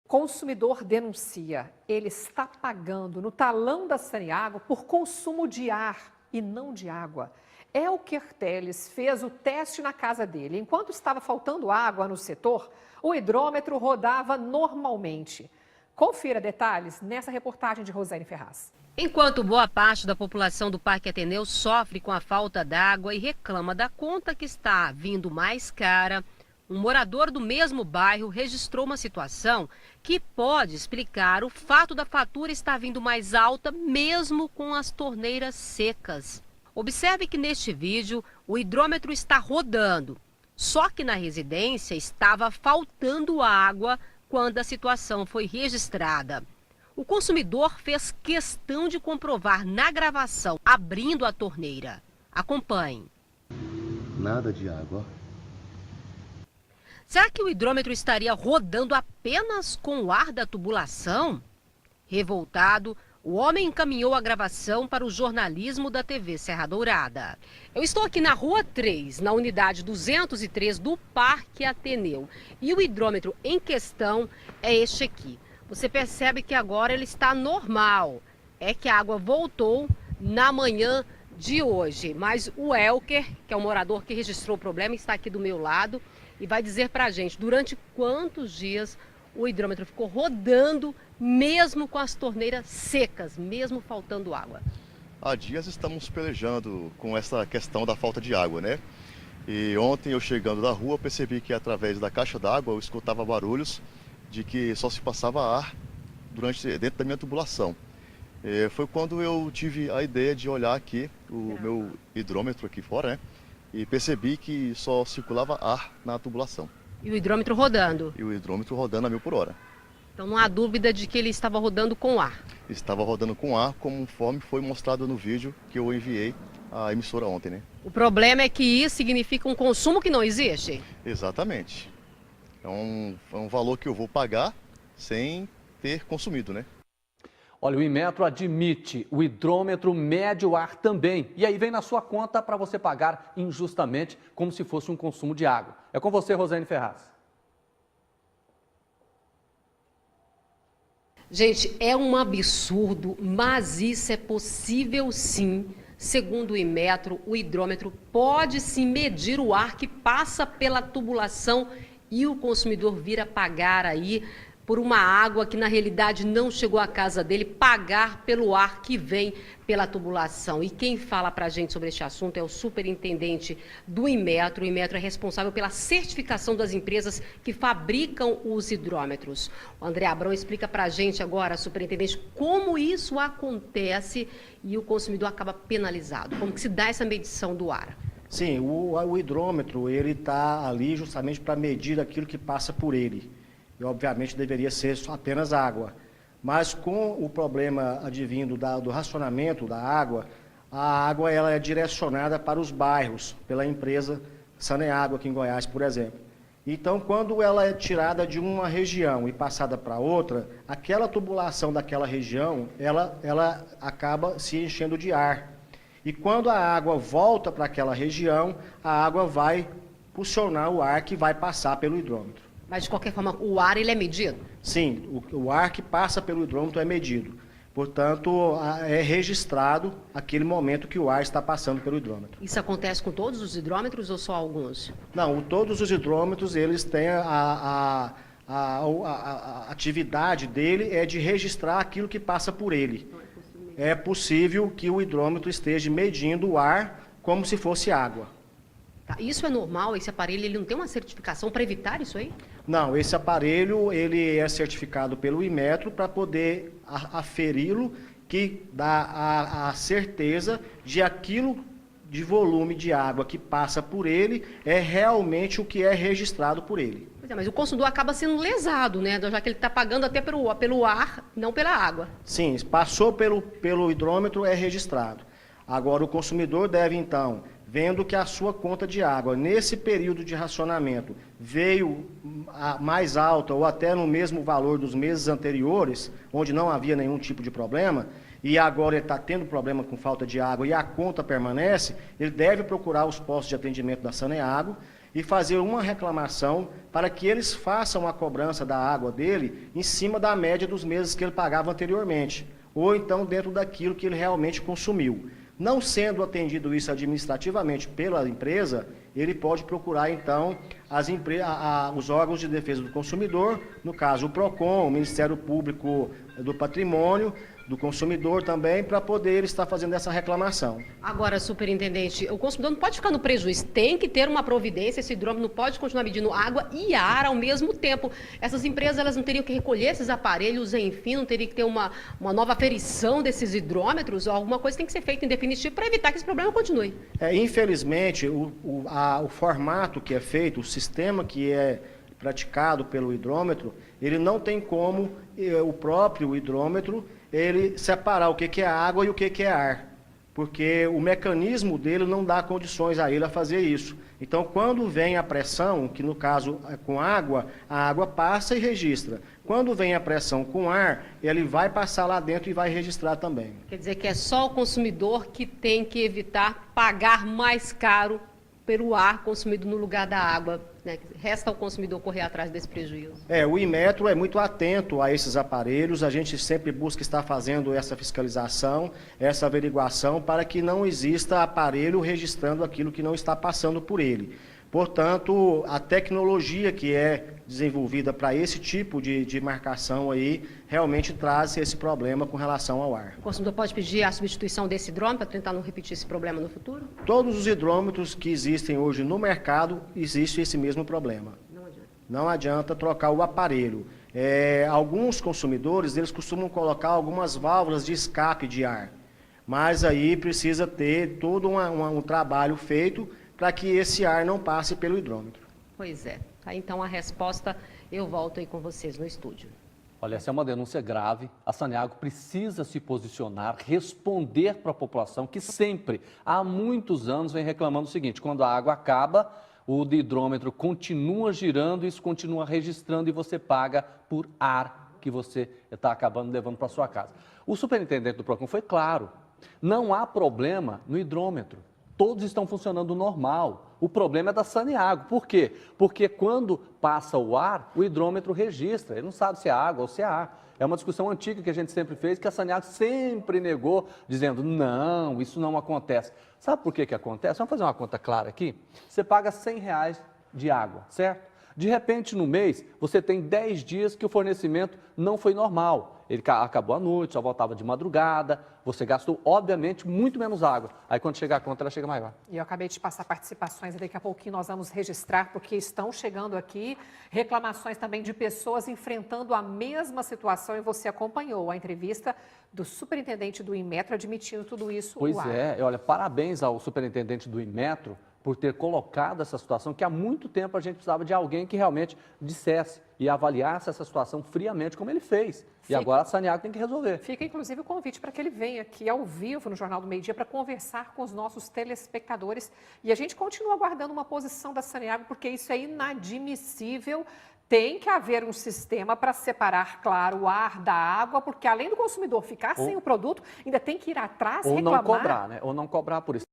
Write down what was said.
Consumidor denuncia, ele está pagando no talão da Saneago por consumo de ar e não de água. Elker Teles fez o teste na casa dele. Enquanto estava faltando água no setor, o hidrômetro rodava normalmente. Confira detalhes nessa reportagem de Rosane Ferraz. Enquanto boa parte da população do Parque Ateneu sofre com a falta d'água e reclama da conta que está vindo mais cara, um morador do mesmo bairro registrou uma situação que pode explicar o fato da fatura estar vindo mais alta mesmo com as torneiras secas. Observe que neste vídeo o hidrômetro está rodando, só que na residência estava faltando água quando a situação foi registrada. O consumidor fez questão de comprovar na gravação, abrindo a torneira. Acompanhe. Nada de água. Será que o hidrômetro estaria rodando apenas com o ar da tubulação? Revoltado, o homem encaminhou a gravação para o jornalismo da TV Serra Dourada. Eu estou aqui na Rua 3, na unidade 203 do Parque Ateneu. E o hidrômetro em questão é este aqui. Você percebe que agora ele está normal. É que a água voltou na manhã de hoje. Mas o Elker, que é o morador que registrou o problema, está aqui do meu lado e vai dizer pra gente durante quantos dias o hidrômetro ficou rodando, mesmo com as torneiras secas, mesmo faltando água. Há dias estamos pelejando com essa questão da falta de água, né? E ontem eu chegando da rua percebi que através da caixa d'água eu escutava barulhos de que só se passava ar dentro da minha tubulação. Foi quando eu tive a ideia de olhar aqui o meu hidrômetro aqui fora, né? E percebi que só circulava ar na tubulação. E o hidrômetro rodando? E o hidrômetro rodando a 1000 por hora. Então não há dúvida de que ele estava rodando com ar? Estava rodando com ar, conforme foi mostrado no vídeo que eu enviei à emissora ontem, né? O problema é que isso significa um consumo que não existe? Exatamente. É um valor que eu vou pagar sem ter consumido, né? Olha, o Inmetro admite, o hidrômetro mede o ar também. E aí vem na sua conta para você pagar injustamente, como se fosse um consumo de água. É com você, Rosane Ferraz. Gente, é um absurdo, mas isso é possível sim. Segundo o Inmetro, o hidrômetro pode sim medir o ar que passa pela tubulação e o consumidor vir a pagar aí por uma água que na realidade não chegou à casa dele, pagar pelo ar que vem pela tubulação. E quem fala para a gente sobre este assunto é o superintendente do Inmetro. O Inmetro é responsável pela certificação das empresas que fabricam os hidrômetros. O André Abrão explica para a gente agora, superintendente, como isso acontece e o consumidor acaba penalizado. Como que se dá essa medição do ar? Sim, o hidrômetro ele está ali justamente para medir aquilo que passa por ele. E, obviamente, deveria ser só apenas água. Mas, com o problema advindo do racionamento da água, a água ela é direcionada para os bairros, pela empresa Saneago, aqui em Goiás, por exemplo. Então, quando ela é tirada de uma região e passada para outra, aquela tubulação daquela região, ela acaba se enchendo de ar. E quando a água volta para aquela região, a água vai pulsionar o ar que vai passar pelo hidrômetro. Mas, de qualquer forma, o ar ele é medido? Sim, o ar que passa pelo hidrômetro é medido. Portanto, é registrado aquele momento que o ar está passando pelo hidrômetro. Isso acontece com todos os hidrômetros ou só alguns? Não, todos os hidrômetros, eles têm a atividade dele é de registrar aquilo que passa por ele. É possível que o hidrômetro esteja medindo o ar como se fosse água. Tá, isso é normal? Esse aparelho ele não tem uma certificação para evitar isso aí? Não, esse aparelho ele é certificado pelo Inmetro para poder aferi-lo, que dá a certeza de aquilo de volume de água que passa por ele é realmente o que é registrado por ele. Pois é, mas o consumidor acaba sendo lesado, né? Já que ele está pagando até pelo ar, não pela água. Sim, passou pelo hidrômetro, é registrado. Agora, o consumidor deve, então, vendo que a sua conta de água, nesse período de racionamento, veio mais alta ou até no mesmo valor dos meses anteriores, onde não havia nenhum tipo de problema, e agora ele está tendo problema com falta de água e a conta permanece, ele deve procurar os postos de atendimento da Saneago e fazer uma reclamação para que eles façam a cobrança da água dele em cima da média dos meses que ele pagava anteriormente, ou então dentro daquilo que ele realmente consumiu. Não sendo atendido isso administrativamente pela empresa, ele pode procurar, então, os órgãos de defesa do consumidor, no caso o PROCON, o Ministério Público do Patrimônio, do consumidor também, para poder estar fazendo essa reclamação. Agora, superintendente, o consumidor não pode ficar no prejuízo, tem que ter uma providência, esse hidrômetro não pode continuar medindo água e ar ao mesmo tempo. Essas empresas elas não teriam que recolher esses aparelhos, enfim, não teria que ter uma nova aferição desses hidrômetros, ou alguma coisa tem que ser feita em definitivo para evitar que esse problema continue. Infelizmente, o formato que é feito, o sistema que é praticado pelo hidrômetro, ele não tem como o próprio hidrômetro ele separar o que é água e o que é ar, porque o mecanismo dele não dá condições a ele a fazer isso. Então, quando vem a pressão, que no caso é com água, a água passa e registra. Quando vem a pressão com ar, ele vai passar lá dentro e vai registrar também. Quer dizer que é só o consumidor que tem que evitar pagar mais caro pelo ar consumido no lugar da água, né? Resta ao consumidor correr atrás desse prejuízo. O Inmetro é muito atento a esses aparelhos, a gente sempre busca estar fazendo essa fiscalização, essa averiguação, para que não exista aparelho registrando aquilo que não está passando por ele. Portanto, a tecnologia que é desenvolvida para esse tipo de marcação aí, realmente traz esse problema com relação ao ar. O consumidor pode pedir a substituição desse hidrômetro para tentar não repetir esse problema no futuro? Todos os hidrômetros que existem hoje no mercado, existe esse mesmo problema. Não adianta trocar o aparelho. Alguns consumidores, eles costumam colocar algumas válvulas de escape de ar, mas aí precisa ter todo um trabalho feito para que esse ar não passe pelo hidrômetro. Pois é. Aí, então, a resposta, eu volto aí com vocês no estúdio. Olha, essa é uma denúncia grave. A Saneago precisa se posicionar, responder para a população que sempre, há muitos anos, vem reclamando o seguinte: quando a água acaba, o hidrômetro continua girando, isso continua registrando e você paga por ar que você está acabando levando para sua casa. O superintendente do PROCON foi claro, não há problema no hidrômetro. Todos estão funcionando normal. O problema é da Saneago. Por quê? Porque quando passa o ar, o hidrômetro registra. Ele não sabe se é água ou se é ar. É uma discussão antiga que a gente sempre fez, que a Saneago sempre negou, dizendo, não, isso não acontece. Sabe por que acontece? Vamos fazer uma conta clara aqui. Você paga R$100 de água, certo? De repente, no mês, você tem 10 dias que o fornecimento não foi normal. Ele acabou à noite, só voltava de madrugada, você gastou, obviamente, muito menos água. Aí, quando chegar a conta, ela chega maior. E eu acabei de passar participações, e daqui a pouquinho nós vamos registrar, porque estão chegando aqui reclamações também de pessoas enfrentando a mesma situação, e você acompanhou a entrevista do superintendente do Inmetro admitindo tudo isso. Pois é, olha, parabéns ao superintendente do Inmetro por ter colocado essa situação, que há muito tempo a gente precisava de alguém que realmente dissesse e avaliasse essa situação friamente, como ele fez. E agora a Saneago tem que resolver. Fica, inclusive, o convite para que ele venha aqui ao vivo no Jornal do Meio Dia para conversar com os nossos telespectadores. E a gente continua aguardando uma posição da Saneago, porque isso é inadmissível. Tem que haver um sistema para separar, claro, o ar da água, porque além do consumidor ficar sem o produto, ainda tem que ir atrás, reclamar. Ou não cobrar, né? Ou não cobrar por isso.